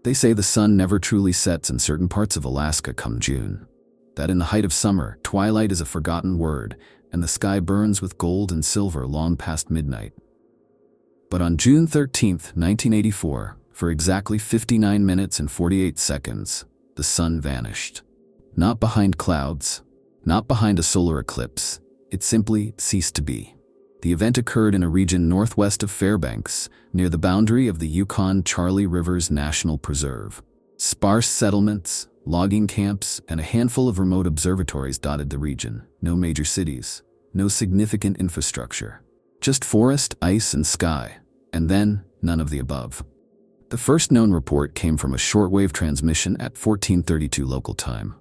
They say the sun never truly sets in certain parts of Alaska come June. That in the height of summer, twilight is a forgotten word, and the sky burns with gold and silver long past midnight. But on June 13, 1984, for exactly 59 minutes and 48 seconds, the sun vanished. Not behind clouds, not behind a solar eclipse, it simply ceased to be. The event occurred in a region northwest of Fairbanks, near the boundary of the Yukon-Charlie Rivers National Preserve. Sparse settlements, logging camps, and a handful of remote observatories dotted the region. No major cities, no significant infrastructure. Just forest, ice, and sky, and then none of the above. The first known report came from a shortwave transmission at 14:32 local time.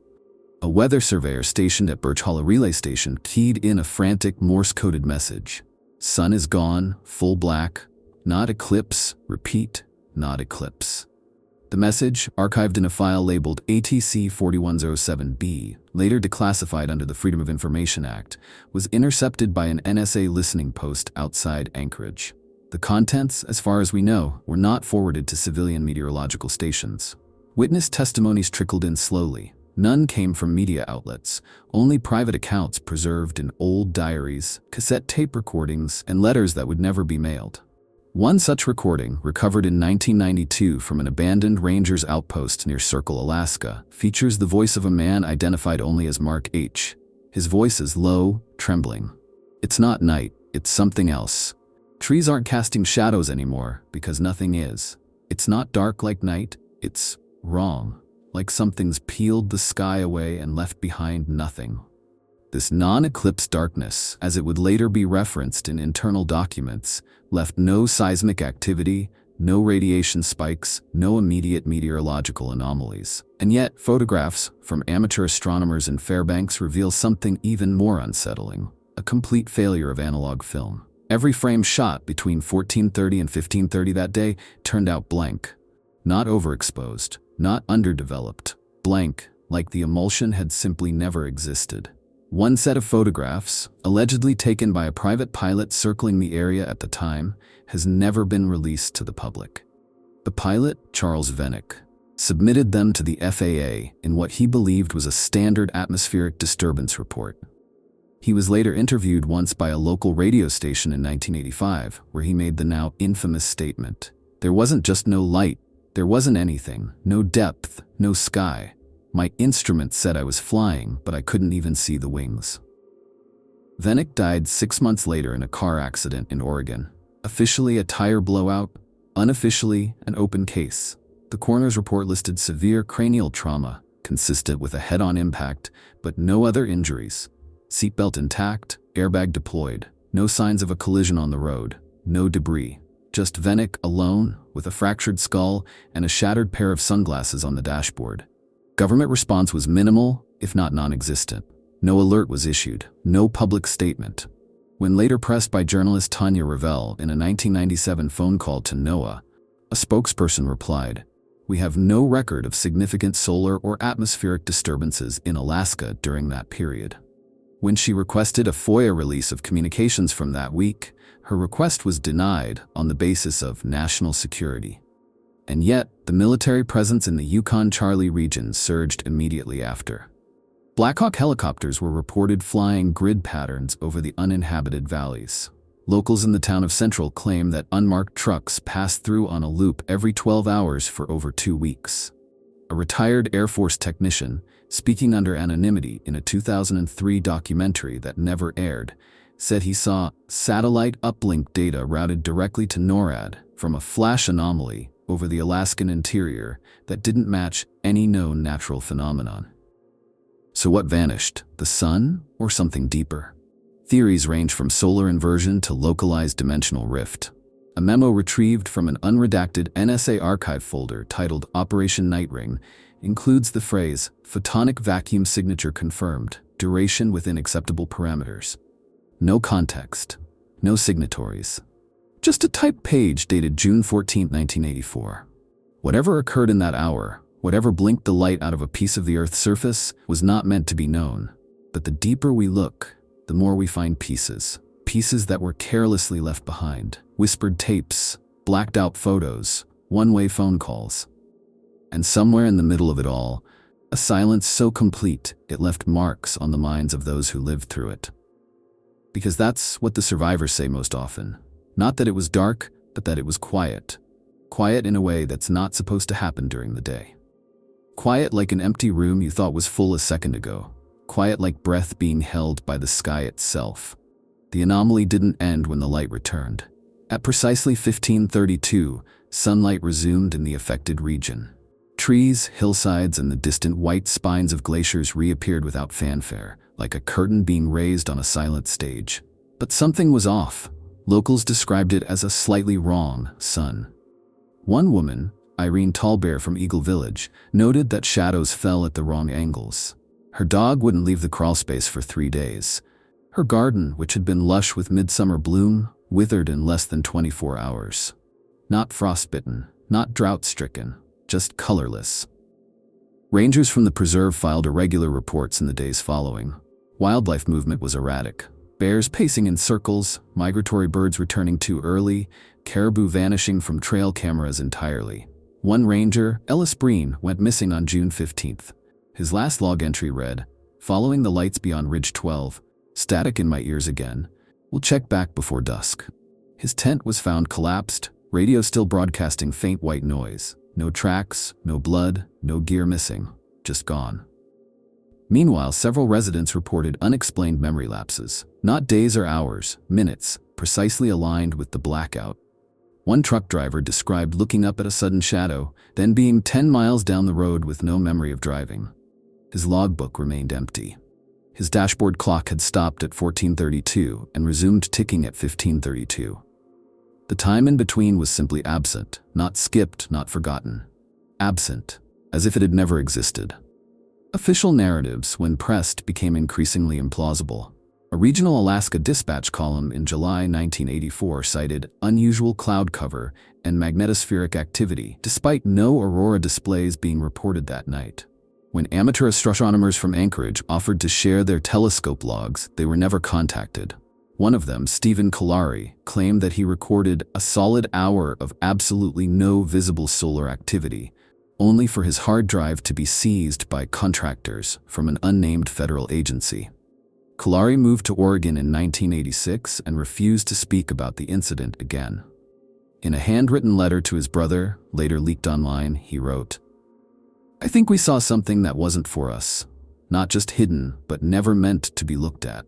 A weather surveyor stationed at Birch Hollow Relay Station keyed in a frantic Morse-coded message. Sun is gone, full black, not eclipse, repeat, not eclipse. The message, archived in a file labeled ATC 4107B, later declassified under the Freedom of Information Act, was intercepted by an NSA listening post outside Anchorage. The contents, as far as we know, were not forwarded to civilian meteorological stations. Witness testimonies trickled in slowly. None came from media outlets, only private accounts preserved in old diaries, cassette tape recordings, and letters that would never be mailed. One such recording, recovered in 1992 from an abandoned ranger's outpost near Circle, Alaska, features the voice of a man identified only as Mark H. His voice is low, trembling. It's not night, it's something else. Trees aren't casting shadows anymore because nothing is. It's not dark like night, it's wrong. Like something's peeled the sky away and left behind nothing. This non-eclipse darkness, as it would later be referenced in internal documents, left no seismic activity, no radiation spikes, no immediate meteorological anomalies. And yet, photographs from amateur astronomers in Fairbanks reveal something even more unsettling: a complete failure of analog film. Every frame shot between 14:30 and 15:30 that day turned out blank. Not overexposed, not underdeveloped, blank, like the emulsion had simply never existed. One set of photographs, allegedly taken by a private pilot circling the area at the time, has never been released to the public. The pilot, Charles Vennick, submitted them to the FAA in what he believed was a standard atmospheric disturbance report. He was later interviewed once by a local radio station in 1985, where he made the now infamous statement: "There wasn't just no light, there wasn't anything, no depth, no sky. My instrument said I was flying, but I couldn't even see the wings." Vennick died 6 months later in a car accident in Oregon. Officially a tire blowout, unofficially an open case. The coroner's report listed severe cranial trauma, consistent with a head-on impact, but no other injuries. Seatbelt intact, airbag deployed, no signs of a collision on the road, no debris. Just Vennick alone, with a fractured skull and a shattered pair of sunglasses on the dashboard. Government response was minimal, if not non-existent. No alert was issued, no public statement. When later pressed by journalist Tanya Revell in a 1997 phone call to NOAA, a spokesperson replied, "We have no record of significant solar or atmospheric disturbances in Alaska during that period." When she requested a FOIA release of communications from that week, her request was denied on the basis of national security. And yet, the military presence in the Yukon-Charlie region surged immediately after. Blackhawk helicopters were reported flying grid patterns over the uninhabited valleys. Locals in the town of Central claim that unmarked trucks passed through on a loop every 12 hours for over 2 weeks. A retired Air Force technician, speaking under anonymity in a 2003 documentary that never aired, said he saw satellite uplink data routed directly to NORAD from a flash anomaly over the Alaskan interior that didn't match any known natural phenomenon. So what vanished, the sun or something deeper? Theories range from solar inversion to localized dimensional rift. A memo retrieved from an unredacted NSA archive folder titled Operation Night Ring includes the phrase, "photonic vacuum signature confirmed, duration within acceptable parameters." No context, no signatories. Just a typed page dated June 14, 1984. Whatever occurred in that hour, whatever blinked the light out of a piece of the Earth's surface, was not meant to be known. But the deeper we look, the more we find pieces. Pieces that were carelessly left behind. Whispered tapes, blacked out photos, one-way phone calls. And somewhere in the middle of it all, a silence so complete it left marks on the minds of those who lived through it. Because that's what the survivors say most often. Not that it was dark, but that it was quiet. Quiet in a way that's not supposed to happen during the day. Quiet like an empty room you thought was full a second ago. Quiet like breath being held by the sky itself. The anomaly didn't end when the light returned. At precisely 15:32, sunlight resumed in the affected region. Trees, hillsides, and the distant white spines of glaciers reappeared without fanfare, like a curtain being raised on a silent stage. But something was off. Locals described it as a slightly wrong sun. One woman, Irene Tallbear from Eagle Village, noted that shadows fell at the wrong angles. Her dog wouldn't leave the crawlspace for 3 days. Her garden, which had been lush with midsummer bloom, withered in less than 24 hours. Not frostbitten, not drought-stricken, just colorless. Rangers from the preserve filed irregular reports in the days following. Wildlife movement was erratic. Bears pacing in circles, migratory birds returning too early, caribou vanishing from trail cameras entirely. One ranger, Ellis Breen, went missing on June 15th. His last log entry read, "Following the lights beyond Ridge 12, static in my ears again. We'll check back before dusk." His tent was found collapsed, radio still broadcasting faint white noise. No tracks, no blood, no gear missing, just gone. Meanwhile, several residents reported unexplained memory lapses. Not days or hours, minutes, precisely aligned with the blackout. One truck driver described looking up at a sudden shadow, then being 10 miles down the road with no memory of driving. His logbook remained empty. His dashboard clock had stopped at 14:32 and resumed ticking at 15:32. The time in between was simply absent, not skipped, not forgotten. Absent, as if it had never existed. Official narratives, when pressed, became increasingly implausible. A regional Alaska Dispatch column in July 1984 cited unusual cloud cover and magnetospheric activity, despite no aurora displays being reported that night. When amateur astronomers from Anchorage offered to share their telescope logs, they were never contacted. One of them, Stephen Kalari, claimed that he recorded a solid hour of absolutely no visible solar activity, only for his hard drive to be seized by contractors from an unnamed federal agency. Kalari moved to Oregon in 1986 and refused to speak about the incident again. In a handwritten letter to his brother, later leaked online, he wrote, "I think we saw something that wasn't for us, not just hidden, but never meant to be looked at.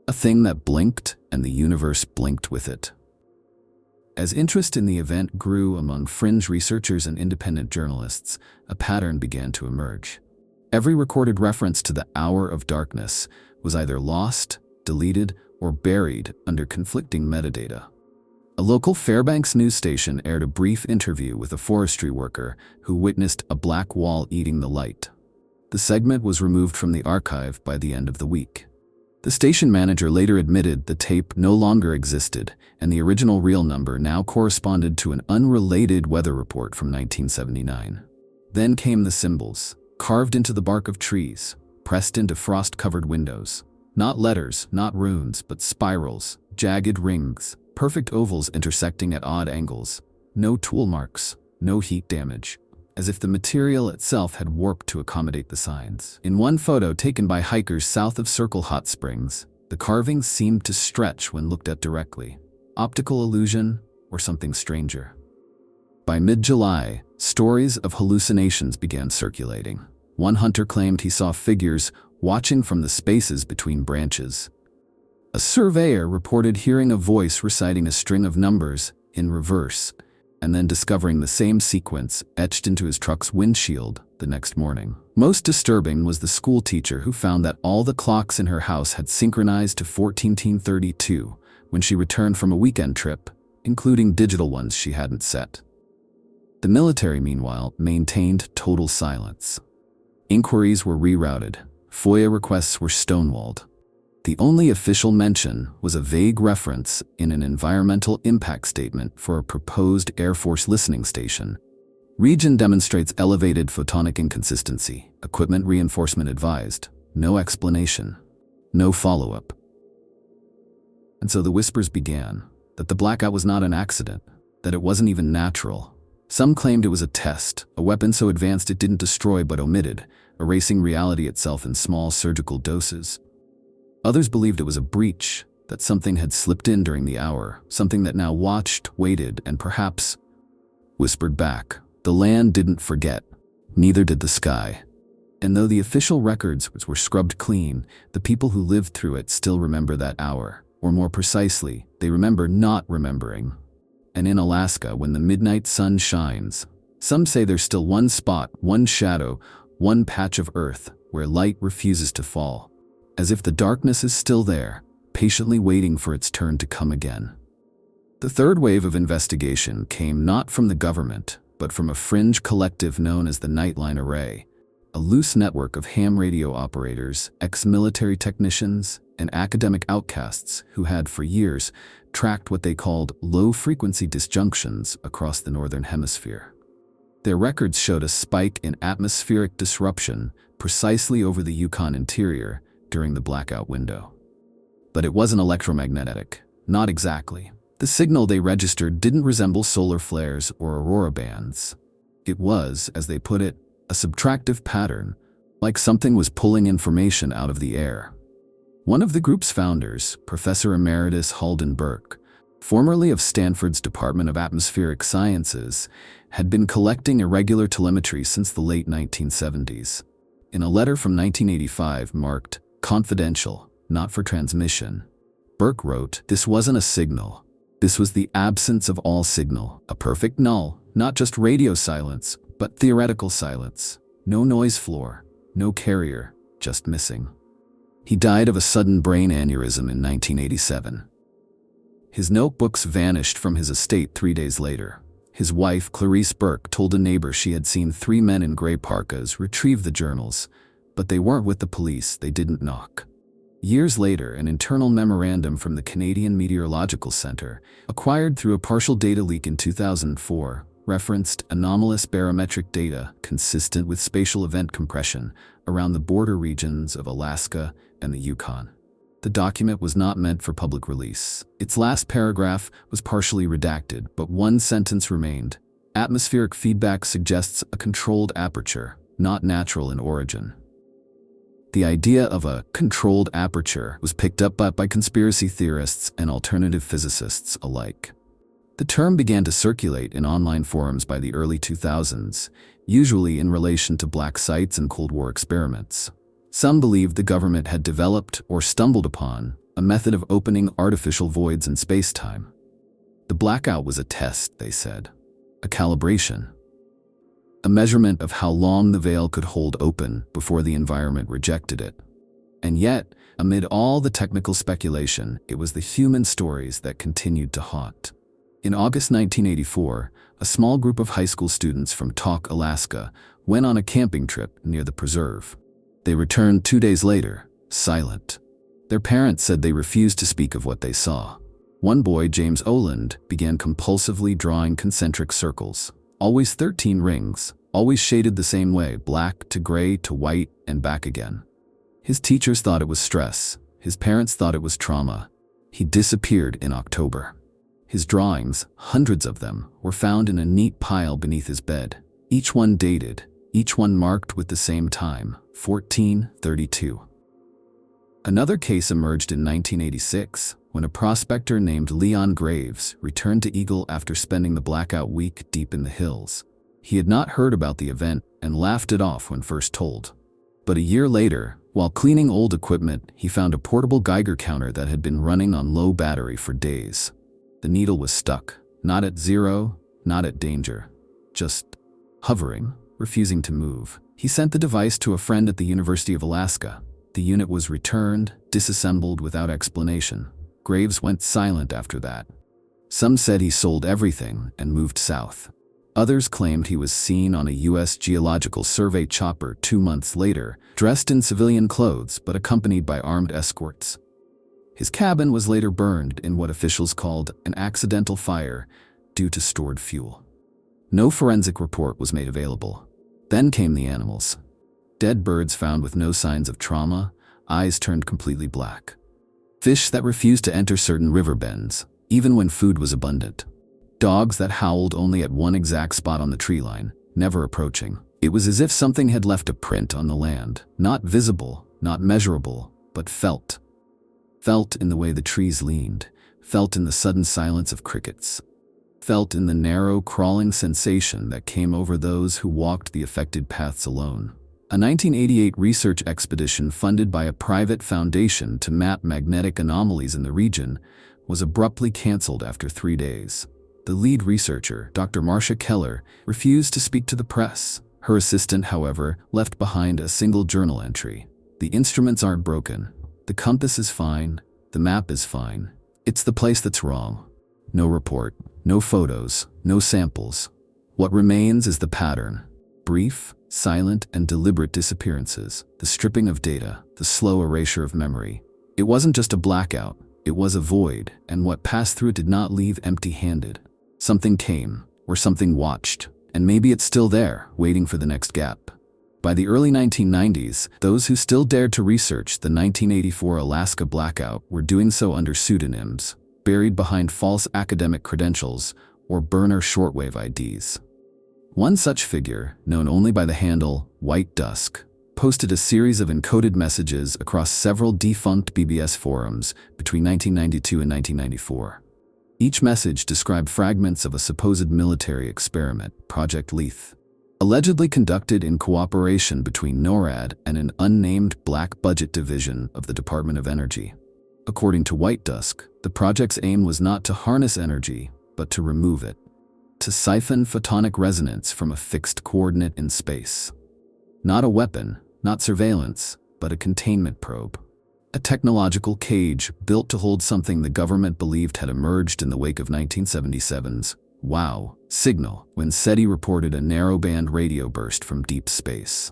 A thing that blinked and the universe blinked with it." As interest in the event grew among fringe researchers and independent journalists, a pattern began to emerge. Every recorded reference to the hour of darkness was either lost, deleted, or buried under conflicting metadata. A local Fairbanks news station aired a brief interview with a forestry worker who witnessed a black wall eating the light. The segment was removed from the archive by the end of the week. The station manager later admitted the tape no longer existed, and the original reel number now corresponded to an unrelated weather report from 1979. Then came the symbols, carved into the bark of trees, pressed into frost-covered windows. Not letters, not runes, but spirals, jagged rings, perfect ovals intersecting at odd angles. No tool marks, no heat damage, as if the material itself had warped to accommodate the signs. In one photo taken by hikers south of Circle Hot Springs, the carvings seemed to stretch when looked at directly. Optical illusion or something stranger. By mid-July, stories of hallucinations began circulating. One hunter claimed he saw figures watching from the spaces between branches. A surveyor reported hearing a voice reciting a string of numbers in reverse, and then discovering the same sequence etched into his truck's windshield the next morning. Most disturbing was the school teacher who found that all the clocks in her house had synchronized to 14:32 when she returned from a weekend trip, including digital ones she hadn't set. The military, meanwhile, maintained total silence. Inquiries were rerouted. FOIA requests were stonewalled. The only official mention was a vague reference in an environmental impact statement for a proposed Air Force listening station. Region demonstrates elevated photonic inconsistency. Equipment reinforcement advised. No explanation. No follow-up. And so the whispers began, that the blackout was not an accident, that it wasn't even natural, Some claimed it was a test, a weapon so advanced it didn't destroy but omitted, erasing reality itself in small surgical doses. Others believed it was a breach, that something had slipped in during the hour, something that now watched, waited, and perhaps whispered back. The land didn't forget, neither did the sky. And though the official records were scrubbed clean, the people who lived through it still remember that hour, or more precisely, they remember not remembering. And in Alaska, when the midnight sun shines, some say there's still one spot, one shadow, one patch of earth where light refuses to fall, as if the darkness is still there, patiently waiting for its turn to come again. The third wave of investigation came not from the government, but from a fringe collective known as the Nightline Array, a loose network of ham radio operators, ex-military technicians, and academic outcasts who had for years tracked what they called low-frequency disjunctions across the northern hemisphere. Their records showed a spike in atmospheric disruption precisely over the Yukon interior during the blackout window. But it wasn't electromagnetic, not exactly. The signal they registered didn't resemble solar flares or aurora bands. It was, as they put it, a subtractive pattern, like something was pulling information out of the air. One of the group's founders, Professor Emeritus Halden Burke, formerly of Stanford's Department of Atmospheric Sciences, had been collecting irregular telemetry since the late 1970s. In a letter from 1985 marked "Confidential, not for transmission," Burke wrote, "This wasn't a signal. This was the absence of all signal, a perfect null, not just radio silence, but theoretical silence. No noise floor, no carrier, just missing." He died of a sudden brain aneurysm in 1987. His notebooks vanished from his estate 3 days later. His wife, Clarice Burke, told a neighbor she had seen 3 men in gray parkas retrieve the journals, but they weren't with the police, they didn't knock. Years later, an internal memorandum from the Canadian Meteorological Centre, acquired through a partial data leak in 2004, referenced anomalous barometric data consistent with spatial event compression around the border regions of Alaska and the Yukon. The document was not meant for public release. Its last paragraph was partially redacted, but one sentence remained. Atmospheric feedback suggests a controlled aperture, not natural in origin. The idea of a controlled aperture was picked up by conspiracy theorists and alternative physicists alike. The term began to circulate in online forums by the early 2000s, usually in relation to black sites and Cold War experiments. Some believed the government had developed or stumbled upon a method of opening artificial voids in space-time. The blackout was a test, they said, a calibration, a measurement of how long the veil could hold open before the environment rejected it. And yet, amid all the technical speculation, it was the human stories that continued to haunt. In August 1984, a small group of high school students from Tok, Alaska, went on a camping trip near the preserve. They returned 2 days later, silent. Their parents said they refused to speak of what they saw. One boy, James Oland, began compulsively drawing concentric circles, always 13 rings, always shaded the same way, black to gray to white and back again. His teachers thought it was stress. His parents thought it was trauma. He disappeared in October. His drawings, hundreds of them, were found in a neat pile beneath his bed, each one dated, each one marked with the same time, 1432. Another case emerged in 1986, when a prospector named Leon Graves returned to Eagle after spending the blackout week deep in the hills. He had not heard about the event and laughed it off when first told. But a year later, while cleaning old equipment, he found a portable Geiger counter that had been running on low battery for days. The needle was stuck, not at zero, not at danger, just hovering, refusing to move. He sent the device to a friend at the University of Alaska. The unit was returned, disassembled without explanation. Graves went silent after that. Some said he sold everything and moved south. Others claimed he was seen on a U.S. Geological Survey chopper 2 months later, dressed in civilian clothes but accompanied by armed escorts. His cabin was later burned in what officials called an accidental fire due to stored fuel. No forensic report was made available. Then came the animals. Dead birds found with no signs of trauma, eyes turned completely black. Fish that refused to enter certain river bends, even when food was abundant. Dogs that howled only at one exact spot on the tree line, never approaching. It was as if something had left a print on the land, not visible, not measurable, but felt. Felt in the way the trees leaned, felt in the sudden silence of crickets, felt in the narrow, crawling sensation that came over those who walked the affected paths alone. A 1988 research expedition funded by a private foundation to map magnetic anomalies in the region was abruptly canceled after 3 days. The lead researcher, Dr. Marcia Keller, refused to speak to the press. Her assistant, however, left behind a single journal entry. "The instruments aren't broken. The compass is fine. The map is fine. It's the place that's wrong." No report, no photos, no samples. What remains is the pattern. Brief, silent, and deliberate disappearances. The stripping of data, the slow erasure of memory. It wasn't just a blackout. It was a void, and what passed through it did not leave empty-handed. Something came, or something watched, and maybe it's still there, waiting for the next gap. By the early 1990s, those who still dared to research the 1984 Alaska blackout were doing so under pseudonyms, buried behind false academic credentials or burner shortwave IDs. One such figure, known only by the handle White Dusk, posted a series of encoded messages across several defunct BBS forums between 1992 and 1994. Each message described fragments of a supposed military experiment, Project Leith, allegedly conducted in cooperation between NORAD and an unnamed black budget division of the Department of Energy. According to White Dusk, the project's aim was not to harness energy, but to remove it, to siphon photonic resonance from a fixed coordinate in space. Not a weapon, not surveillance, but a containment probe. A technological cage built to hold something the government believed had emerged in the wake of 1977's WOW signal when SETI reported a narrowband radio burst from deep space.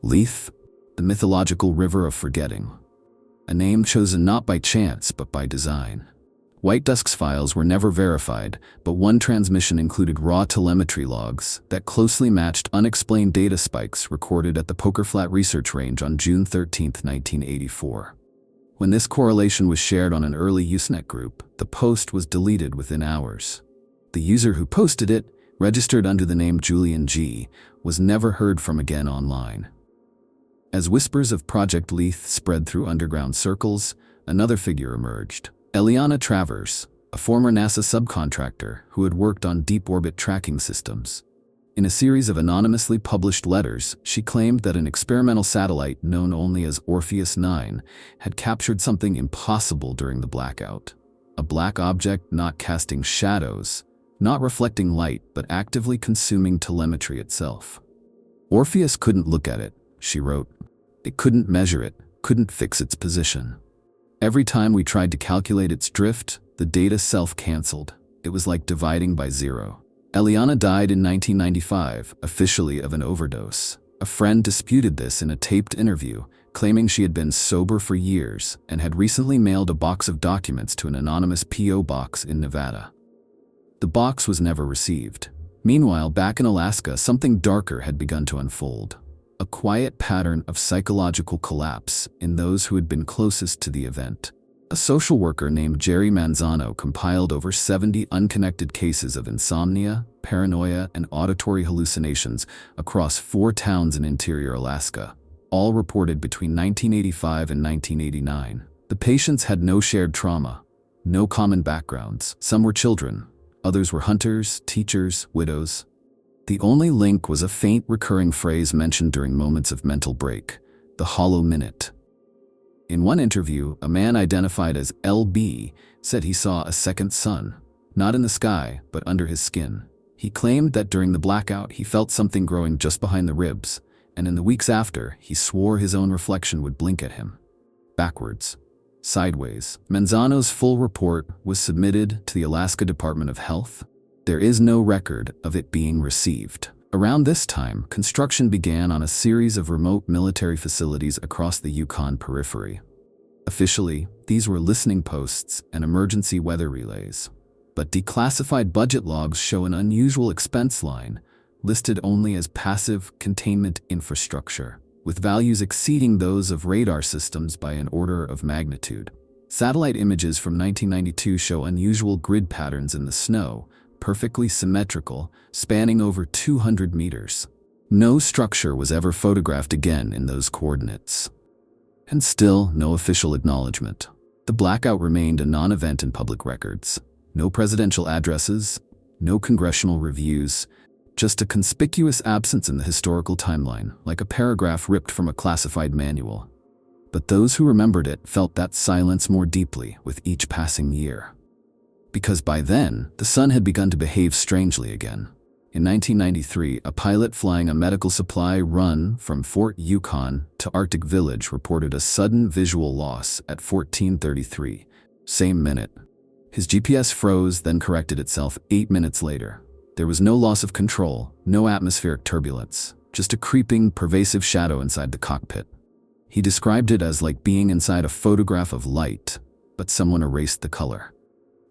Leith, the mythological river of forgetting. A name chosen not by chance but by design. White Dusk's files were never verified, but one transmission included raw telemetry logs that closely matched unexplained data spikes recorded at the Poker Flat Research Range on June 13, 1984. When this correlation was shared on an early Usenet group, the post was deleted within hours. The user who posted it, registered under the name Julian G., was never heard from again online. As whispers of Project Leith spread through underground circles, another figure emerged. Eliana Travers, a former NASA subcontractor who had worked on deep-orbit tracking systems. In a series of anonymously published letters, she claimed that an experimental satellite known only as Orpheus 9 had captured something impossible during the blackout. A black object not casting shadows, not reflecting light, but actively consuming telemetry itself. Orpheus couldn't look at it, she wrote. It couldn't measure it, couldn't fix its position. Every time we tried to calculate its drift, the data self-canceled. It was like dividing by zero. Eliana died in 1995, officially of an overdose. A friend disputed this in a taped interview, claiming she had been sober for years and had recently mailed a box of documents to an anonymous P.O. box in Nevada. The box was never received. Meanwhile, back in Alaska, something darker had begun to unfold. A quiet pattern of psychological collapse in those who had been closest to the event. A social worker named Jerry Manzano compiled over 70 unconnected cases of insomnia, paranoia, and auditory hallucinations across 4 towns in interior Alaska, all reported between 1985 and 1989. The patients had no shared trauma, no common backgrounds. Some were children, others were hunters, teachers, widows. The only link was a faint recurring phrase mentioned during moments of mental break, the hollow minute. In one interview, a man identified as LB said he saw a second sun, not in the sky, but under his skin. He claimed that during the blackout he felt something growing just behind the ribs, and in the weeks after, he swore his own reflection would blink at him. Backwards. Sideways. Manzano's full report was submitted to the Alaska Department of Health. There is no record of it being received. Around this time, construction began on a series of remote military facilities across the Yukon periphery. Officially, these were listening posts and emergency weather relays. But declassified budget logs show an unusual expense line, listed only as passive containment infrastructure, with values exceeding those of radar systems by an order of magnitude. Satellite images from 1992 show unusual grid patterns in the snow, perfectly symmetrical, spanning over 200 meters. No structure was ever photographed again in those coordinates. And still, no official acknowledgement. The blackout remained a non-event in public records. No presidential addresses, no congressional reviews, just a conspicuous absence in the historical timeline, like a paragraph ripped from a classified manual. But those who remembered it felt that silence more deeply with each passing year. Because by then, the sun had begun to behave strangely again. In 1993, a pilot flying a medical supply run from Fort Yukon to Arctic Village reported a sudden visual loss at 14:33, same minute. His GPS froze, then corrected itself 8 minutes later. There was no loss of control, no atmospheric turbulence, just a creeping, pervasive shadow inside the cockpit. He described it as like being inside a photograph of light, but someone erased the color.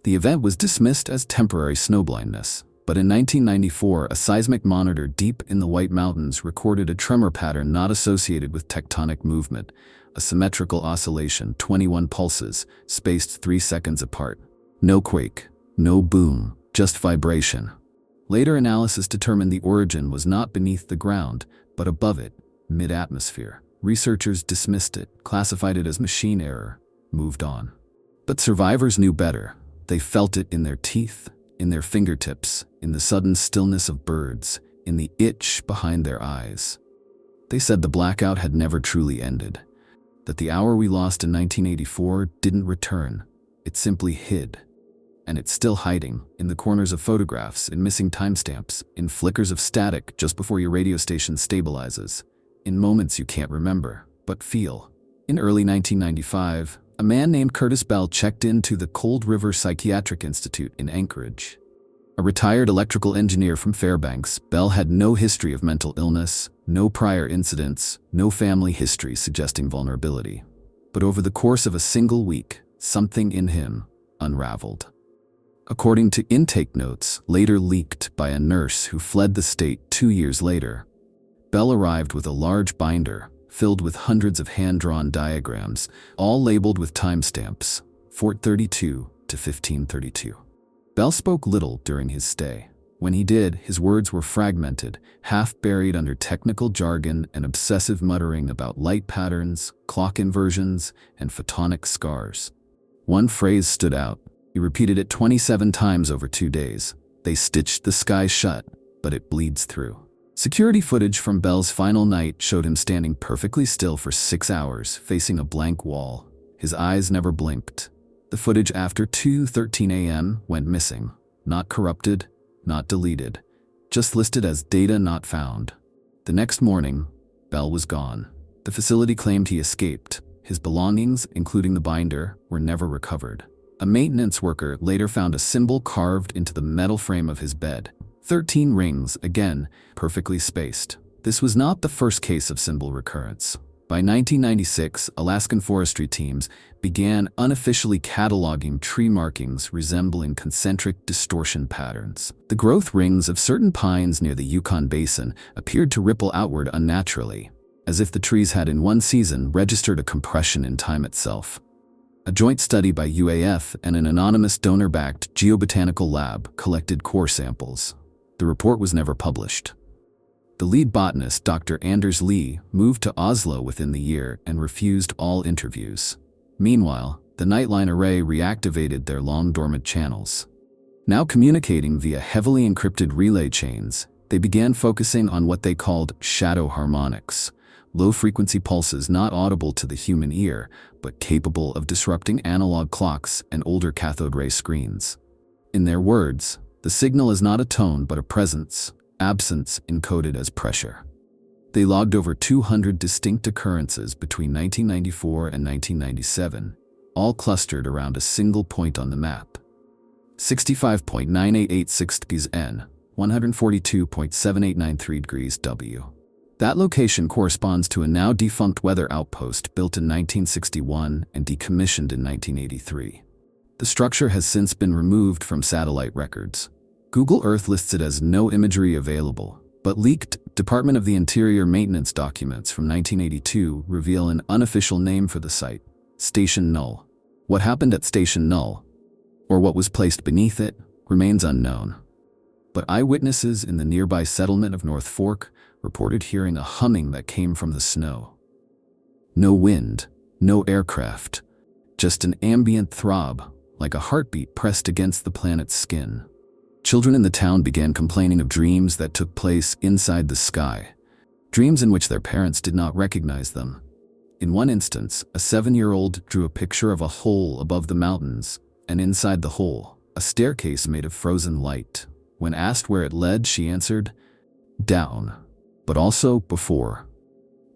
The event was dismissed as temporary snowblindness, but in 1994, a seismic monitor deep in the White Mountains recorded a tremor pattern not associated with tectonic movement, a symmetrical oscillation, 21 pulses, spaced 3 seconds apart. No quake, no boom, just vibration. Later analysis determined the origin was not beneath the ground, but above it, mid-atmosphere. Researchers dismissed it, classified it as machine error, moved on. But survivors knew better. They felt it in their teeth, in their fingertips, in the sudden stillness of birds, in the itch behind their eyes. They said the blackout had never truly ended, that the hour we lost in 1984 didn't return, it simply hid. And it's still hiding, in the corners of photographs, in missing timestamps, in flickers of static just before your radio station stabilizes, in moments you can't remember, but feel. In early 1995, a man named Curtis Bell checked into the Cold River Psychiatric Institute in Anchorage. A retired electrical engineer from Fairbanks, Bell had no history of mental illness, no prior incidents, no family history suggesting vulnerability. But over the course of a single week, something in him unraveled. According to intake notes later leaked by a nurse who fled the state 2 years later, Bell arrived with a large binder filled with hundreds of hand-drawn diagrams, all labeled with timestamps, 432 to 1532. Bell spoke little during his stay. When he did, his words were fragmented, half buried under technical jargon and obsessive muttering about light patterns, clock inversions, and photonic scars. One phrase stood out. He repeated it 27 times over 2 days. They stitched the sky shut, but it bleeds through. Security footage from Bell's final night showed him standing perfectly still for 6 hours, facing a blank wall. His eyes never blinked. The footage after 2:13 a.m. went missing. Not corrupted, not deleted. Just listed as data not found. The next morning, Bell was gone. The facility claimed he escaped. His belongings, including the binder, were never recovered. A maintenance worker later found a symbol carved into the metal frame of his bed. 13 rings, again, perfectly spaced. This was not the first case of symbol recurrence. By 1996, Alaskan forestry teams began unofficially cataloging tree markings resembling concentric distortion patterns. The growth rings of certain pines near the Yukon Basin appeared to ripple outward unnaturally, as if the trees had in one season registered a compression in time itself. A joint study by UAF and an anonymous donor-backed geobotanical lab collected core samples. The report was never published. The lead botanist, Dr. Anders Lee, moved to Oslo within the year and refused all interviews. Meanwhile, the Nightline Array reactivated their long-dormant channels. Now communicating via heavily encrypted relay chains, they began focusing on what they called shadow harmonics, low-frequency pulses not audible to the human ear, but capable of disrupting analog clocks and older cathode ray screens. In their words, the signal is not a tone but a presence, absence encoded as pressure. They logged over 200 distinct occurrences between 1994 and 1997, all clustered around a single point on the map. 65.9886 degrees N, 142.7893 degrees W. That location corresponds to a now defunct weather outpost built in 1961 and decommissioned in 1983. The structure has since been removed from satellite records. Google Earth lists it as no imagery available, but leaked Department of the Interior maintenance documents from 1982 reveal an unofficial name for the site, Station Null. What happened at Station Null, or what was placed beneath it, remains unknown. But eyewitnesses in the nearby settlement of North Fork reported hearing a humming that came from the snow. No wind, no aircraft, just an ambient throb, like a heartbeat pressed against the planet's skin. Children in the town began complaining of dreams that took place inside the sky, dreams in which their parents did not recognize them. In one instance, a 7-year-old drew a picture of a hole above the mountains, and inside the hole, a staircase made of frozen light. When asked where it led, she answered, "Down," but also before.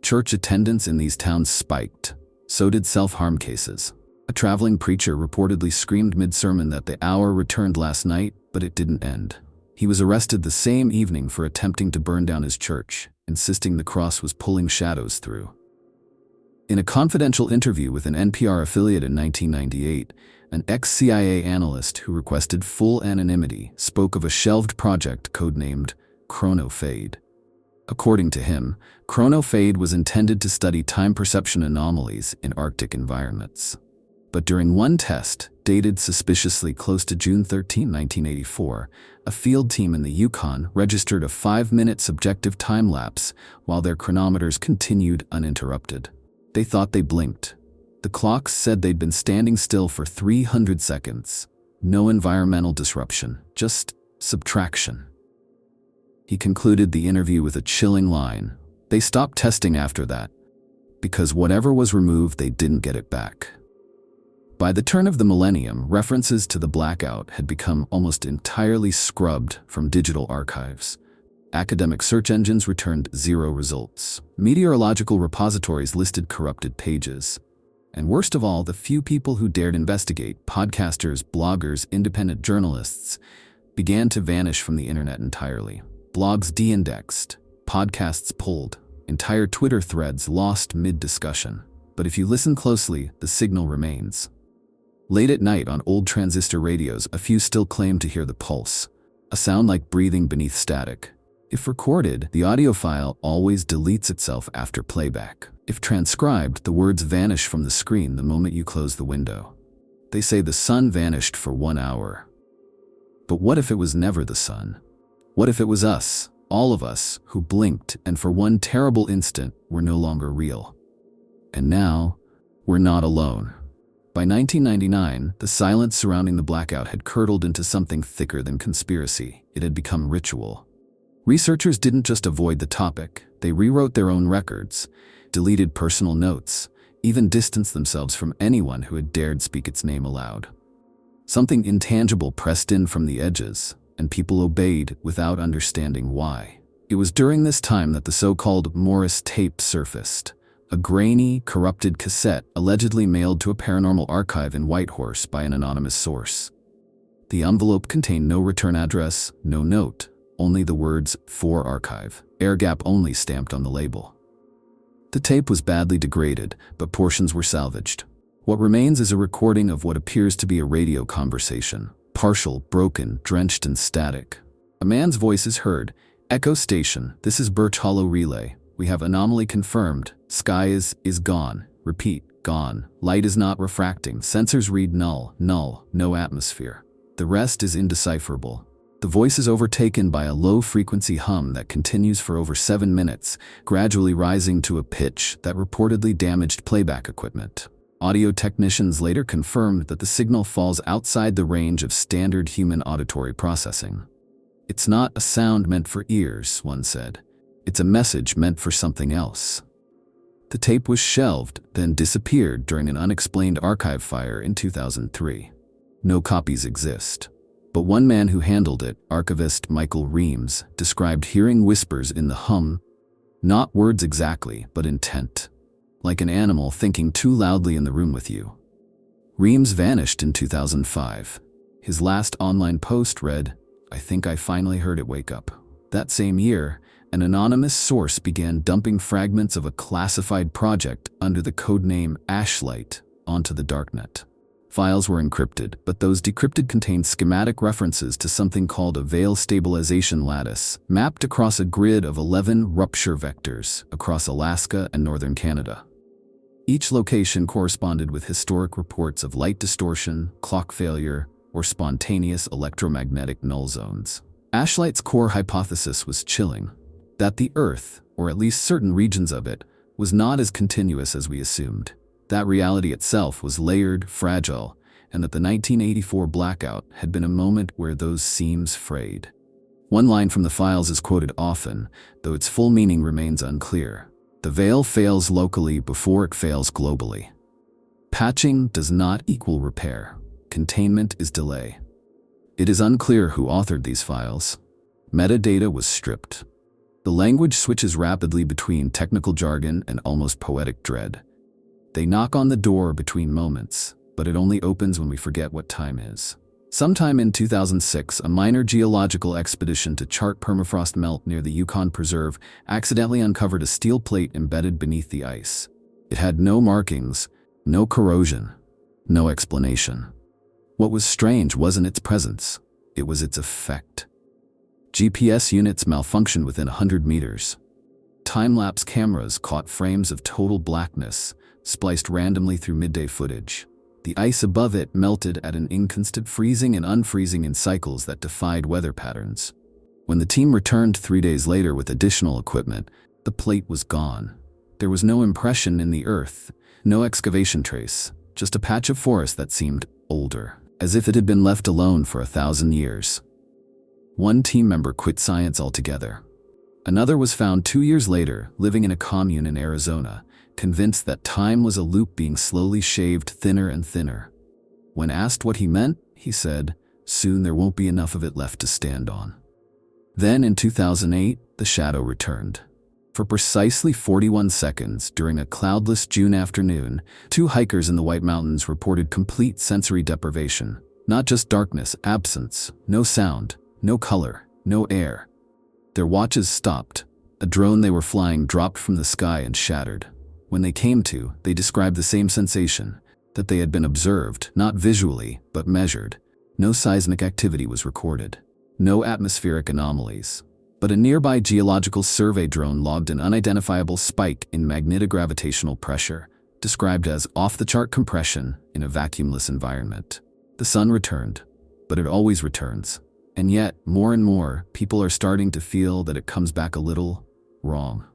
Church attendance in these towns spiked. So did self-harm cases. A traveling preacher reportedly screamed mid-sermon that the hour returned last night, but it didn't end. He was arrested the same evening for attempting to burn down his church, insisting the cross was pulling shadows through. In a confidential interview with an NPR affiliate in 1998, an ex-CIA analyst who requested full anonymity spoke of a shelved project codenamed Chronofade. According to him, Chronofade was intended to study time perception anomalies in Arctic environments. But during one test, dated suspiciously close to June 13, 1984, a field team in the Yukon registered a 5-minute subjective time lapse while their chronometers continued uninterrupted. They thought they blinked. The clocks said they'd been standing still for 300 seconds. No environmental disruption, just subtraction. He concluded the interview with a chilling line. They stopped testing after that, because whatever was removed, they didn't get it back. By the turn of the millennium, references to the blackout had become almost entirely scrubbed from digital archives. Academic search engines returned 0 results. Meteorological repositories listed corrupted pages. And worst of all, the few people who dared investigate, podcasters, bloggers, independent journalists, began to vanish from the internet entirely. Blogs de-indexed, podcasts pulled, entire Twitter threads lost mid-discussion. But if you listen closely, the signal remains. Late at night on old transistor radios, a few still claim to hear the pulse, a sound like breathing beneath static. If recorded, the audio file always deletes itself after playback. If transcribed, the words vanish from the screen the moment you close the window. They say the sun vanished for 1 hour. But what if it was never the sun? What if it was us, all of us, who blinked and for one terrible instant were no longer real? And now, we're not alone. By 1999, the silence surrounding the blackout had curdled into something thicker than conspiracy. It had become ritual. Researchers didn't just avoid the topic, they rewrote their own records, deleted personal notes, even distanced themselves from anyone who had dared speak its name aloud. Something intangible pressed in from the edges, and people obeyed without understanding why. It was during this time that the so-called Morris tape surfaced, a grainy, corrupted cassette allegedly mailed to a paranormal archive in Whitehorse by an anonymous source. The envelope contained no return address, no note, only the words "For Archive," air gap only stamped on the label. The tape was badly degraded, but portions were salvaged. What remains is a recording of what appears to be a radio conversation, partial, broken, drenched in static. A man's voice is heard. "Echo station, this is Birch Hollow Relay. We have anomaly confirmed. Sky is gone. Repeat, gone. Light is not refracting. Sensors read null, no atmosphere." The rest is indecipherable. The voice is overtaken by a low-frequency hum that continues for over 7 minutes, gradually rising to a pitch that reportedly damaged playback equipment. Audio technicians later confirmed that the signal falls outside the range of standard human auditory processing. "It's not a sound meant for ears," one said. "It's a message meant for something else." The tape was shelved, then disappeared during an unexplained archive fire in 2003. No copies exist. But one man who handled it, archivist Michael Reams, described hearing whispers in the hum, not words exactly, but intent, like an animal thinking too loudly in the room with you. Reams vanished in 2005. His last online post read, "I think I finally heard it wake up." That same year, an anonymous source began dumping fragments of a classified project under the codename Ashlight onto the darknet. Files were encrypted, but those decrypted contained schematic references to something called a veil stabilization lattice, mapped across a grid of 11 rupture vectors across Alaska and northern Canada. Each location corresponded with historic reports of light distortion, clock failure, or spontaneous electromagnetic null zones. Ashlight's core hypothesis was chilling, that the Earth, or at least certain regions of it, was not as continuous as we assumed. That reality itself was layered, fragile, and that the 1984 blackout had been a moment where those seams frayed. One line from the files is quoted often, though its full meaning remains unclear. The veil fails locally before it fails globally. Patching does not equal repair. Containment is delay. It is unclear who authored these files. Metadata was stripped. The language switches rapidly between technical jargon and almost poetic dread. They knock on the door between moments, but it only opens when we forget what time is. Sometime in 2006, a minor geological expedition to chart permafrost melt near the Yukon Preserve accidentally uncovered a steel plate embedded beneath the ice. It had no markings, no corrosion, no explanation. What was strange wasn't its presence, it was its effect. GPS units malfunctioned within 100 meters. Time-lapse cameras caught frames of total blackness, spliced randomly through midday footage. The ice above it melted at an inconstant freezing and unfreezing in cycles that defied weather patterns. When the team returned 3 days later with additional equipment, the plate was gone. There was no impression in the earth, no excavation trace, just a patch of forest that seemed older, as if it had been left alone for 1,000 years. One team member quit science altogether. Another was found 2 years later, living in a commune in Arizona, convinced that time was a loop being slowly shaved thinner and thinner. When asked what he meant, he said, "Soon there won't be enough of it left to stand on." Then in 2008, the shadow returned. For precisely 41 seconds during a cloudless June afternoon, 2 hikers in the White Mountains reported complete sensory deprivation. Not just darkness, absence, no sound, no color, no air. Their watches stopped. A drone they were flying dropped from the sky and shattered. When they came to, they described the same sensation, that they had been observed, not visually, but measured. No seismic activity was recorded. No atmospheric anomalies. But a nearby geological survey drone logged an unidentifiable spike in magnetogravitational pressure, described as off-the-chart compression in a vacuumless environment. The sun returned, but it always returns. And yet, more and more, people are starting to feel that it comes back a little wrong.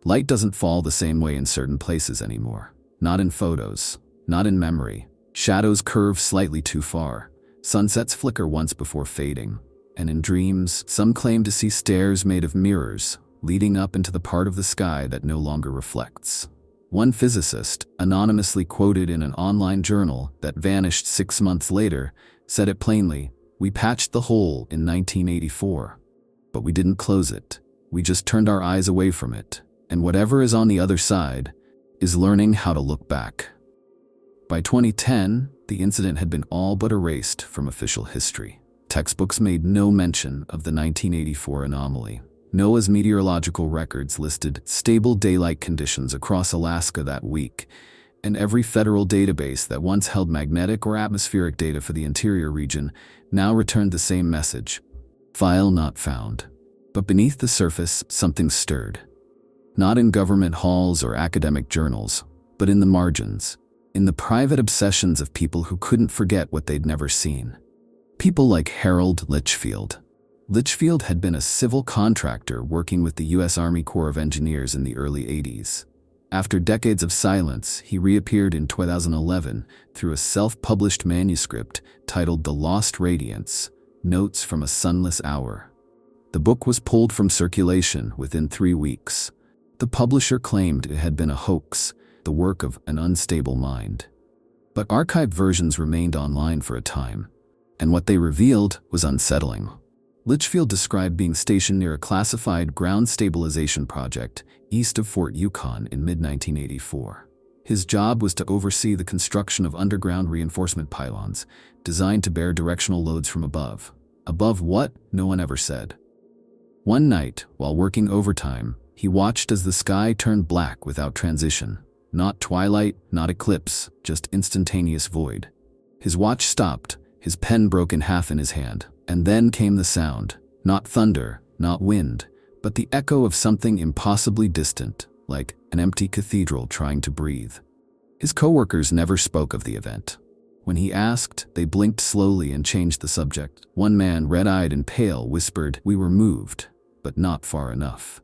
Light doesn't fall the same way in certain places anymore. Not in photos, not in memory. Shadows curve slightly too far. Sunsets flicker once before fading. And in dreams, some claim to see stairs made of mirrors, leading up into the part of the sky that no longer reflects. One physicist, anonymously quoted in an online journal that vanished 6 months later, said it plainly, "We patched the hole in 1984. But we didn't close it. We just turned our eyes away from it. And whatever is on the other side is learning how to look back." By 2010, the incident had been all but erased from official history. Textbooks made no mention of the 1984 anomaly. NOAA's meteorological records listed stable daylight conditions across Alaska that week, and every federal database that once held magnetic or atmospheric data for the interior region now returned the same message: file not found. But beneath the surface, something stirred. Not in government halls or academic journals, but in the margins, in the private obsessions of people who couldn't forget what they'd never seen. People like Harold Litchfield. Litchfield had been a civil contractor working with the U.S. Army Corps of Engineers in the early 80s. After decades of silence, he reappeared in 2011 through a self-published manuscript titled The Lost Radiance: Notes from a Sunless Hour. The book was pulled from circulation within 3 weeks. The publisher claimed it had been a hoax, the work of an unstable mind. But archived versions remained online for a time, and what they revealed was unsettling. Litchfield described being stationed near a classified ground stabilization project east of Fort Yukon in mid-1984. His job was to oversee the construction of underground reinforcement pylons, designed to bear directional loads from above. Above what? No one ever said. One night, while working overtime, he watched as the sky turned black without transition. Not twilight, not eclipse, just instantaneous void. His watch stopped, his pen broke in half in his hand, and then came the sound. Not thunder, not wind, but the echo of something impossibly distant, like an empty cathedral trying to breathe. His coworkers never spoke of the event. When he asked, they blinked slowly and changed the subject. One man, red-eyed and pale, whispered, "We were moved, but not far enough."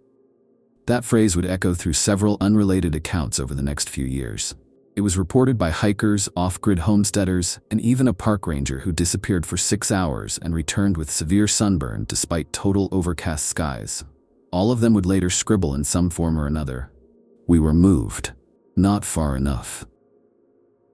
That phrase would echo through several unrelated accounts over the next few years. It was reported by hikers, off-grid homesteaders, and even a park ranger who disappeared for 6 hours and returned with severe sunburn despite total overcast skies. All of them would later scribble in some form or another, "We were moved, not far enough."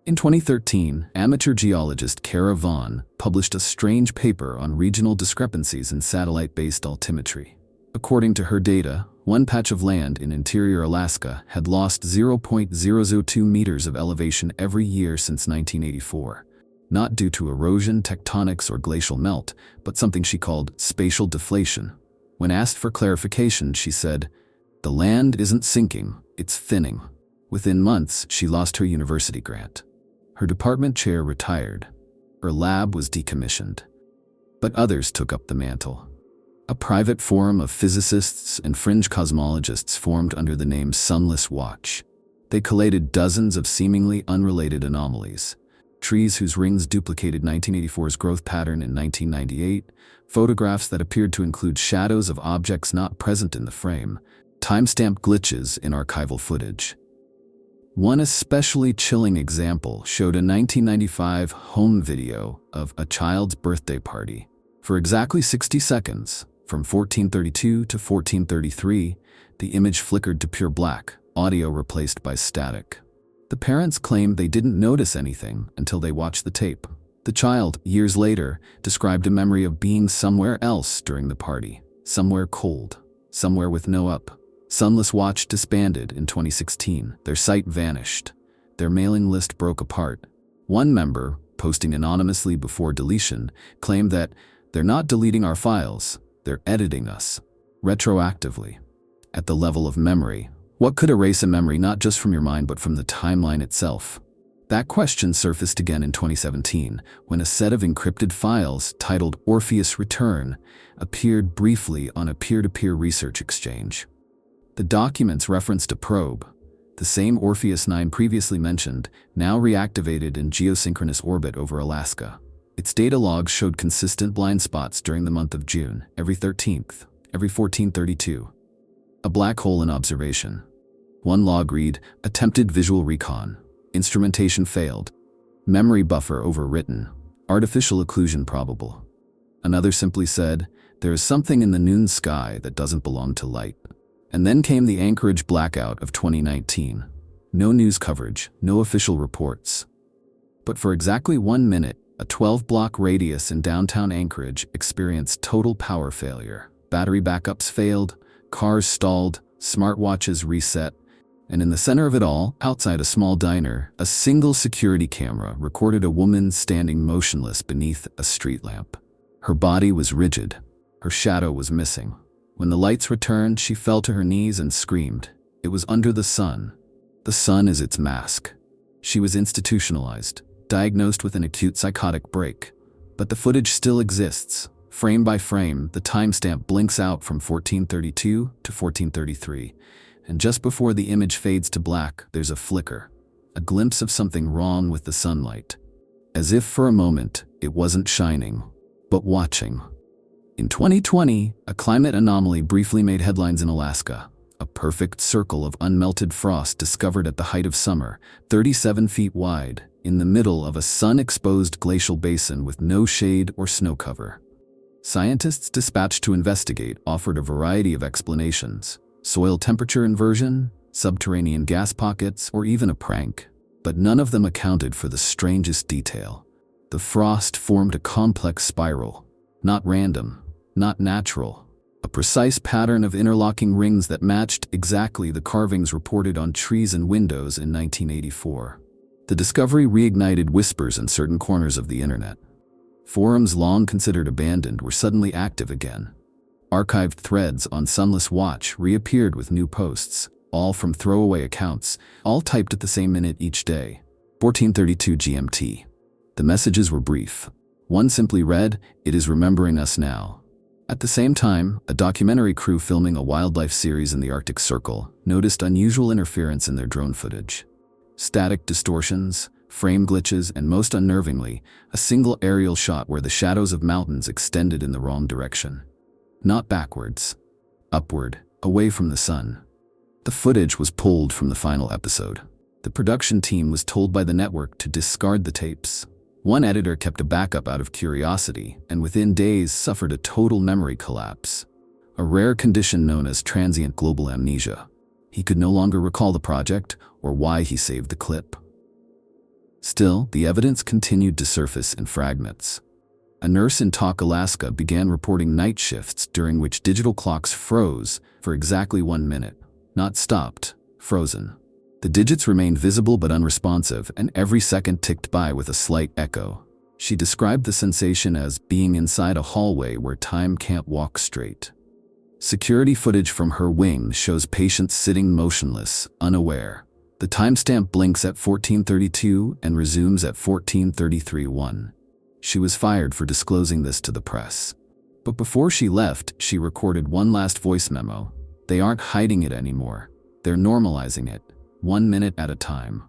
In 2013, amateur geologist Kara Vaughn published a strange paper on regional discrepancies in satellite-based altimetry. According to her data, one patch of land in interior Alaska had lost 0.002 meters of elevation every year since 1984, not due to erosion, tectonics, or glacial melt, but something she called spatial deflation. When asked for clarification, she said, "The land isn't sinking, it's thinning." Within months, she lost her university grant. Her department chair retired. Her lab was decommissioned. But others took up the mantle. A private forum of physicists and fringe cosmologists formed under the name Sunless Watch. They collated dozens of seemingly unrelated anomalies. Trees whose rings duplicated 1984's growth pattern in 1998, photographs that appeared to include shadows of objects not present in the frame, timestamp glitches in archival footage. One especially chilling example showed a 1995 home video of a child's birthday party. For exactly 60 seconds, from 1432 to 1433, the image flickered to pure black, audio replaced by static. The parents claimed they didn't notice anything until they watched the tape. The child, years later, described a memory of being somewhere else during the party, somewhere cold, somewhere with no up. Sunless Watch disbanded in 2016. Their site vanished. Their mailing list broke apart. One member, posting anonymously before deletion, claimed that they're not deleting our files, they're editing us, retroactively. At the level of memory, what could erase a memory not just from your mind but from the timeline itself? That question surfaced again in 2017, when a set of encrypted files titled Orpheus Return appeared briefly on a peer-to-peer research exchange. The documents referenced a probe, the same Orpheus 9 previously mentioned, now reactivated in geosynchronous orbit over Alaska. Its data logs showed consistent blind spots during the month of June, every 13th, every 1432. A black hole in observation. One log read, "Attempted visual recon. Instrumentation failed. Memory buffer overwritten. Artificial occlusion probable." Another simply said, "There is something in the noon sky that doesn't belong to light." And then came the Anchorage blackout of 2019. No news coverage, no official reports. But for exactly 1 minute, a 12-block radius in downtown Anchorage experienced total power failure. Battery backups failed, cars stalled, smartwatches reset, and in the center of it all, outside a small diner, a single security camera recorded a woman standing motionless beneath a street lamp. Her body was rigid. Her shadow was missing. When the lights returned, she fell to her knees and screamed. It was under the sun. The sun is its mask. She was institutionalized, diagnosed with an acute psychotic break. But the footage still exists. Frame by frame, the timestamp blinks out from 1432 to 1433. And just before the image fades to black, there's a flicker, a glimpse of something wrong with the sunlight. As if for a moment, it wasn't shining, but watching. In 2020, a climate anomaly briefly made headlines in Alaska. A perfect circle of unmelted frost discovered at the height of summer, 37 feet wide, in the middle of a sun-exposed glacial basin with no shade or snow cover. Scientists dispatched to investigate offered a variety of explanations: soil temperature inversion, subterranean gas pockets, or even a prank. But none of them accounted for the strangest detail. The frost formed a complex spiral, not random, not natural, a precise pattern of interlocking rings that matched exactly the carvings reported on trees and windows in 1984. The discovery reignited whispers in certain corners of the internet. Forums long considered abandoned were suddenly active again. Archived threads on Sunless Watch reappeared with new posts, all from throwaway accounts, all typed at the same minute each day. 1432 GMT. The messages were brief. One simply read, "It is remembering us now." At the same time, a documentary crew filming a wildlife series in the Arctic Circle noticed unusual interference in their drone footage. Static distortions, frame glitches, and most unnervingly, a single aerial shot where the shadows of mountains extended in the wrong direction. Not backwards. Upward, away from the sun. The footage was pulled from the final episode. The production team was told by the network to discard the tapes. One editor kept a backup out of curiosity, and within days suffered a total memory collapse, a rare condition known as transient global amnesia. He could no longer recall the project or why he saved the clip. Still, the evidence continued to surface in fragments. A nurse in Tok, Alaska began reporting night shifts during which digital clocks froze for exactly 1 minute. Not stopped, frozen. The digits remained visible but unresponsive, and every second ticked by with a slight echo. She described the sensation as being inside a hallway where time can't walk straight. Security footage from her wing shows patients sitting motionless, unaware. The timestamp blinks at 14:32 and resumes at 14:33:1. She was fired for disclosing this to the press. But before she left, she recorded one last voice memo. They aren't hiding it anymore. They're normalizing it, 1 minute at a time.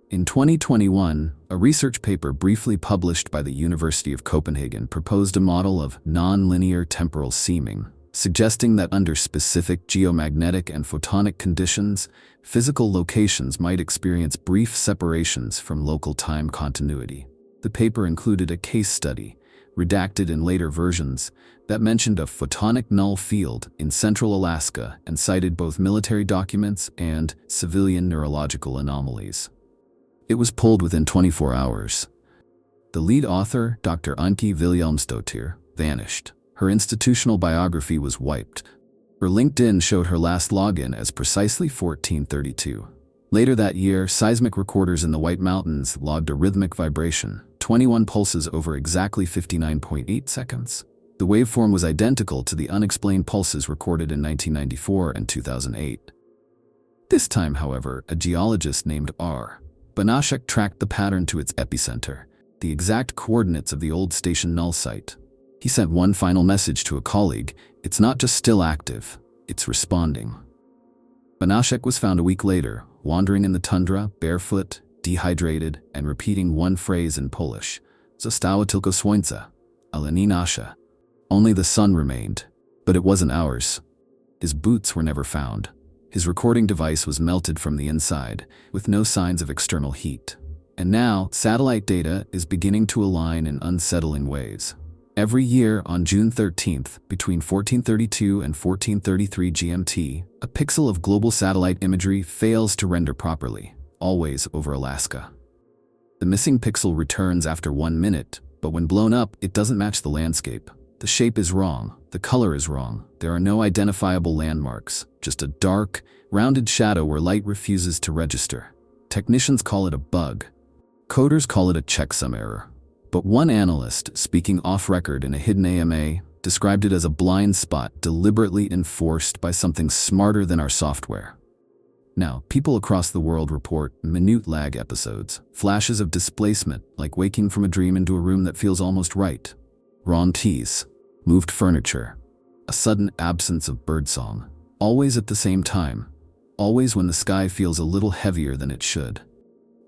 In 2021, a research paper briefly published by the University of Copenhagen proposed a model of non-linear temporal seaming, suggesting that under specific geomagnetic and photonic conditions, physical locations might experience brief separations from local time continuity. The paper included a case study, redacted in later versions, that mentioned a photonic null field in central Alaska and cited both military documents and civilian neurological anomalies. It was pulled within 24 hours. The lead author, Dr. Anki Wilhelmsdottir, vanished. Her institutional biography was wiped. Her LinkedIn showed her last login as precisely 14:32. Later that year, seismic recorders in the White Mountains logged a rhythmic vibration, 21 pulses over exactly 59.8 seconds. The waveform was identical to the unexplained pulses recorded in 1994 and 2008. This time, however, a geologist named R. Banashek tracked the pattern to its epicenter, the exact coordinates of the old station null site. He sent one final message to a colleague: "It's not just still active, it's responding." Banashek was found a week later, wandering in the tundra, barefoot, dehydrated, and repeating one phrase in Polish: "Zostało tylko słońce, ale nie nasze." Only the sun remained, but it wasn't ours. His boots were never found. His recording device was melted from the inside, with no signs of external heat. And now, satellite data is beginning to align in unsettling ways. Every year on June 13th, between 14:32 and 14:33 GMT, a pixel of global satellite imagery fails to render properly, always over Alaska. The missing pixel returns after 1 minute, but when blown up, it doesn't match the landscape. The shape is wrong, the color is wrong, there are no identifiable landmarks, just a dark, rounded shadow where light refuses to register. Technicians call it a bug. Coders call it a checksum error. But one analyst, speaking off-record in a hidden AMA, described it as a blind spot deliberately enforced by something smarter than our software. Now, people across the world report minute lag episodes, flashes of displacement, like waking from a dream into a room that feels almost right. Wrong keys, moved furniture, a sudden absence of birdsong, always at the same time, always when the sky feels a little heavier than it should.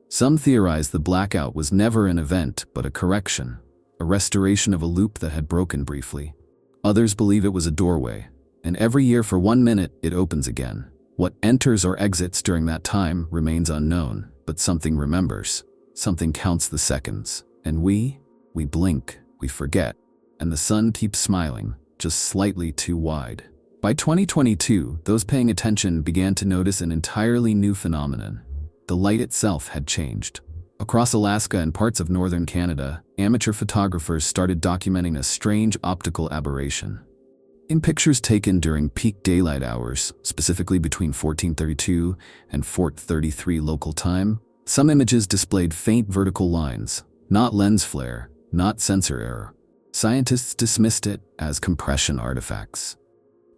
Some theorize the blackout was never an event, but a correction, a restoration of a loop that had broken briefly. Others believe it was a doorway, and every year for 1 minute it opens again. What enters or exits during that time remains unknown, but something remembers, something counts the seconds. And we blink, we forget, and the sun keeps smiling, just slightly too wide. By 2022, those paying attention began to notice an entirely new phenomenon. The light itself had changed. Across Alaska and parts of northern Canada, amateur photographers started documenting a strange optical aberration. In pictures taken during peak daylight hours, specifically between 14:32 and 14:33 local time, some images displayed faint vertical lines, not lens flare, not sensor error. Scientists dismissed it as compression artifacts.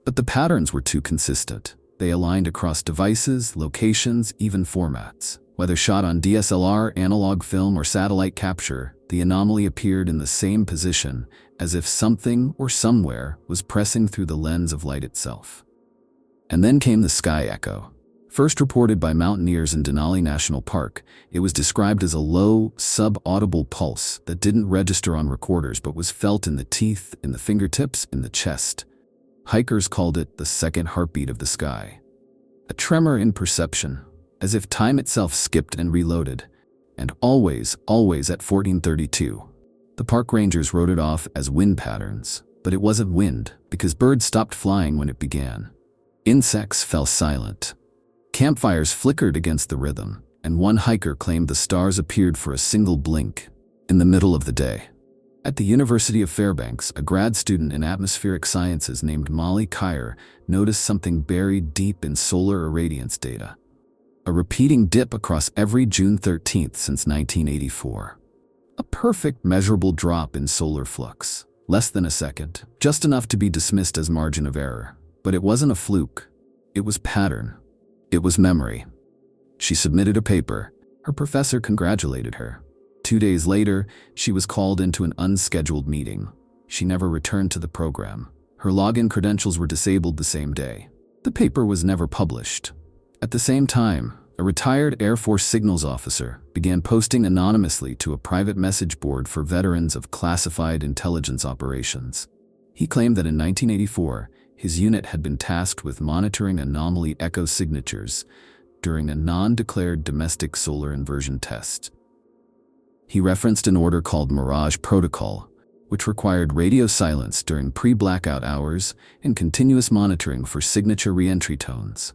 But the patterns were too consistent. They aligned across devices, locations, even formats. Whether shot on DSLR, analog film, or satellite capture, the anomaly appeared in the same position, as if something or somewhere was pressing through the lens of light itself. And then came the sky echo. First reported by mountaineers in Denali National Park, it was described as a low, sub-audible pulse that didn't register on recorders but was felt in the teeth, in the fingertips, in the chest. Hikers called it the second heartbeat of the sky. A tremor in perception, as if time itself skipped and reloaded. And always, always at 1432. The park rangers wrote it off as wind patterns, but it wasn't wind because birds stopped flying when it began. Insects fell silent. Campfires flickered against the rhythm, and one hiker claimed the stars appeared for a single blink in the middle of the day. At the University of Fairbanks, a grad student in atmospheric sciences named Molly Kyer noticed something buried deep in solar irradiance data. A repeating dip across every June 13th since 1984. A perfect measurable drop in solar flux. Less than a second, just enough to be dismissed as margin of error. But it wasn't a fluke. It was pattern. It was memory. She submitted a paper. Her professor congratulated her. 2 days later, she was called into an unscheduled meeting. She never returned to the program. Her login credentials were disabled the same day. The paper was never published. At the same time, a retired Air Force signals officer began posting anonymously to a private message board for veterans of classified intelligence operations. He claimed that in 1984, his unit had been tasked with monitoring anomaly echo signatures during a non-declared domestic solar inversion test. He referenced an order called Mirage Protocol, which required radio silence during pre-blackout hours and continuous monitoring for signature re-entry tones.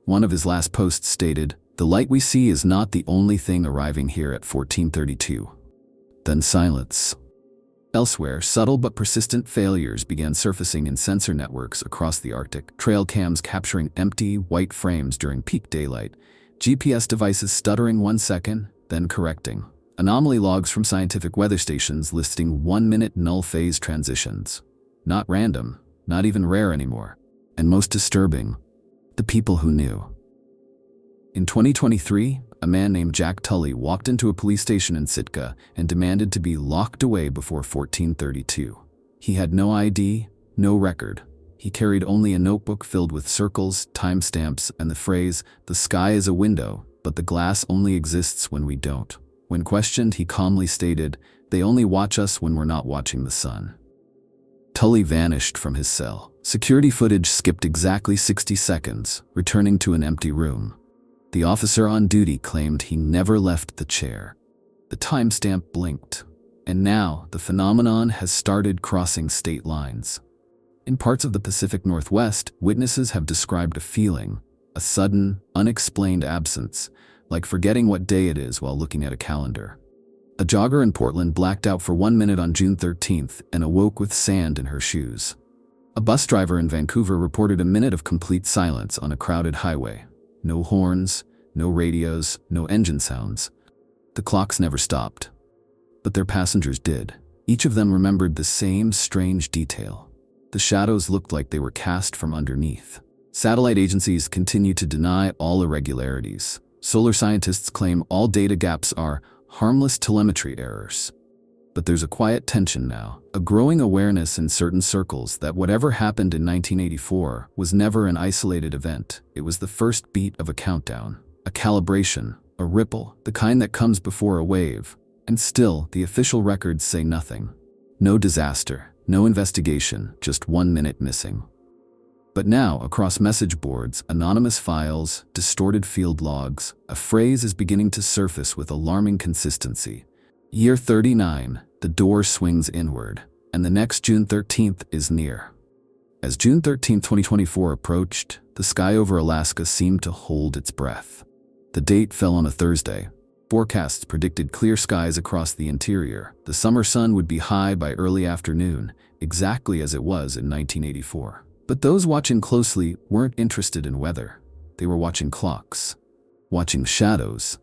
One of his last posts stated, "The light we see is not the only thing arriving here at 1432. Then silence. Elsewhere, subtle but persistent failures began surfacing in sensor networks across the Arctic, trail cams capturing empty, white frames during peak daylight, GPS devices stuttering 1 second, then correcting, anomaly logs from scientific weather stations listing 1-minute null phase transitions. Not random, not even rare anymore. And most disturbing, the people who knew. In 2023, a man named Jack Tully walked into a police station in Sitka and demanded to be locked away before 1432. He had no ID, no record. He carried only a notebook filled with circles, timestamps, and the phrase, "The sky is a window, but the glass only exists when we don't." When questioned, he calmly stated, "They only watch us when we're not watching the sun." Tully vanished from his cell. Security footage skipped exactly 60 seconds, returning to an empty room. The officer on duty claimed he never left the chair. The timestamp blinked. And now, the phenomenon has started crossing state lines. In parts of the Pacific Northwest, witnesses have described a feeling, a sudden, unexplained absence, like forgetting what day it is while looking at a calendar. A jogger in Portland blacked out for 1 minute on June 13th and awoke with sand in her shoes. A bus driver in Vancouver reported a minute of complete silence on a crowded highway. No horns, no radios, no engine sounds. The clocks never stopped. But their passengers did. Each of them remembered the same strange detail. The shadows looked like they were cast from underneath. Satellite agencies continue to deny all irregularities. Solar scientists claim all data gaps are harmless telemetry errors. But there's a quiet tension now, a growing awareness in certain circles that whatever happened in 1984 was never an isolated event. It was the first beat of a countdown, a calibration, a ripple, the kind that comes before a wave. And still, the official records say nothing. No disaster, no investigation, just 1 minute missing. But now, across message boards, anonymous files, distorted field logs, a phrase is beginning to surface with alarming consistency. Year 39, the door swings inward, and the next June 13th is near. As June 13, 2024 approached, the sky over Alaska seemed to hold its breath. The date fell on a Thursday. Forecasts predicted clear skies across the interior. The summer sun would be high by early afternoon, exactly as it was in 1984. But those watching closely weren't interested in weather. They were watching clocks, watching shadows,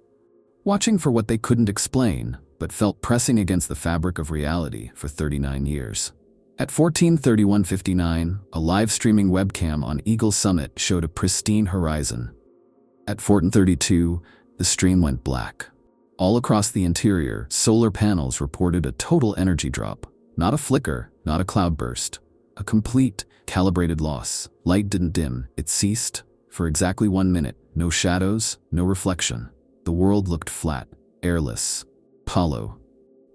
watching for what they couldn't explain, but felt pressing against the fabric of reality for 39 years. At 14:31:59, a live-streaming webcam on Eagle Summit showed a pristine horizon. At 14:32, the stream went black. All across the interior, solar panels reported a total energy drop. Not a flicker, not a cloudburst. A complete, calibrated loss. Light didn't dim, it ceased. For exactly 1 minute, no shadows, no reflection. The world looked flat, airless, hollow.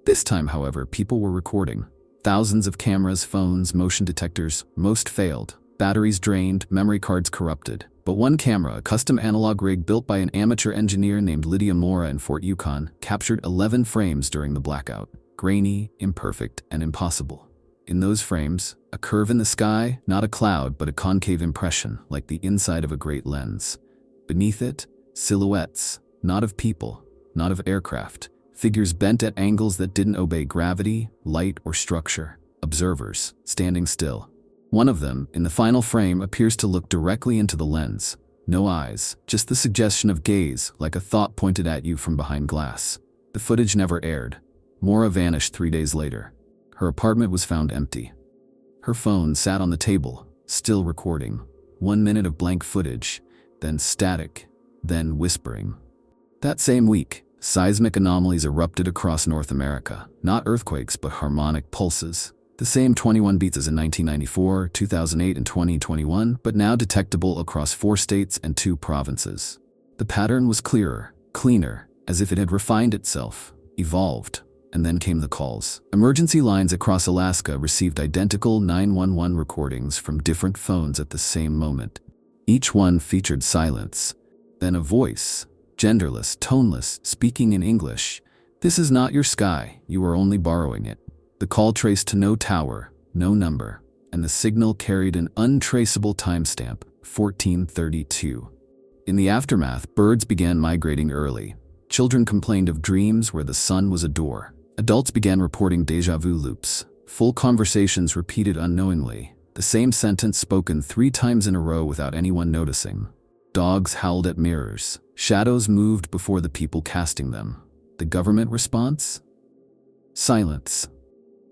This time, however, people were recording. Thousands of cameras, phones, motion detectors, most failed. Batteries drained, memory cards corrupted. But one camera, a custom analog rig built by an amateur engineer named Lydia Mora in Fort Yukon, captured 11 frames during the blackout. Grainy, imperfect, and impossible. In those frames, a curve in the sky, not a cloud but a concave impression, like the inside of a great lens. Beneath it, silhouettes, not of people, not of aircraft, figures bent at angles that didn't obey gravity, light, or structure. Observers, standing still. One of them, in the final frame, appears to look directly into the lens. No eyes, just the suggestion of gaze, like a thought pointed at you from behind glass. The footage never aired. Mora vanished 3 days later. Her apartment was found empty. Her phone sat on the table, still recording. 1 minute of blank footage, then static, then whispering. That same week, seismic anomalies erupted across North America. Not earthquakes, but harmonic pulses. The same 21 beats as in 1994, 2008, and 2021, but now detectable across 4 states and 2 provinces. The pattern was clearer, cleaner, as if it had refined itself, evolved. And then came the calls. Emergency lines across Alaska received identical 911 recordings from different phones at the same moment. Each one featured silence, then a voice, genderless, toneless, speaking in English. "This is not your sky, you are only borrowing it." The call traced to no tower, no number, and the signal carried an untraceable timestamp, 1432. In the aftermath, birds began migrating early. Children complained of dreams where the sun was a door. Adults began reporting déjà vu loops, full conversations repeated unknowingly, the same sentence spoken 3 times in a row without anyone noticing. Dogs howled at mirrors. Shadows moved before the people casting them. The government response? Silence.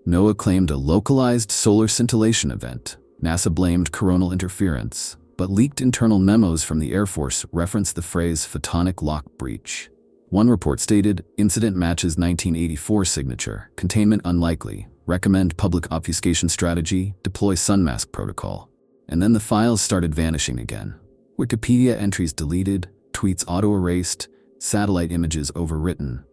NOAA claimed a localized solar scintillation event. NASA blamed coronal interference, but leaked internal memos from the Air Force referenced the phrase photonic lock breach. One report stated, incident matches 1984 signature, containment unlikely, recommend public obfuscation strategy, deploy sunmask protocol. And then the files started vanishing again. Wikipedia entries deleted, tweets auto-erased, satellite images overwritten.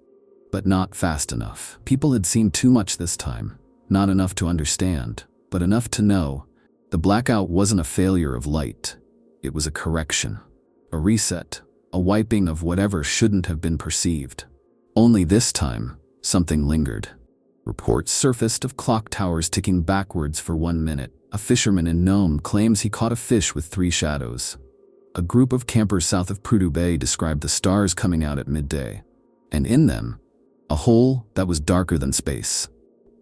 But not fast enough. People had seen too much this time. Not enough to understand, but enough to know. The blackout wasn't a failure of light. It was a correction, a reset. A wiping of whatever shouldn't have been perceived. Only this time, something lingered. Reports surfaced of clock towers ticking backwards for 1 minute. A fisherman in Nome claims he caught a fish with 3 shadows. A group of campers south of Prudhoe Bay described the stars coming out at midday. And in them, a hole that was darker than space.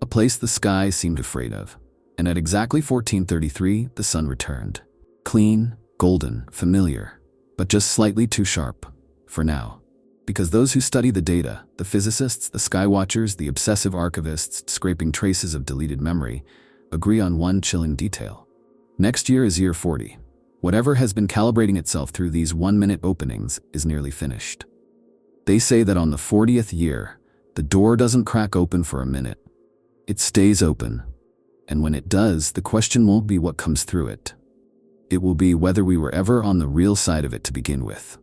A place the sky seemed afraid of. And at exactly 1433, the sun returned. Clean, golden, familiar. But just slightly too sharp, for now. Because those who study the data, the physicists, the skywatchers, the obsessive archivists scraping traces of deleted memory, agree on one chilling detail. Next year is year 40. Whatever has been calibrating itself through these 1-minute openings is nearly finished. They say that on the 40th year, the door doesn't crack open for a minute. It stays open. And when it does, the question won't be what comes through it. It will be whether we were ever on the real side of it to begin with.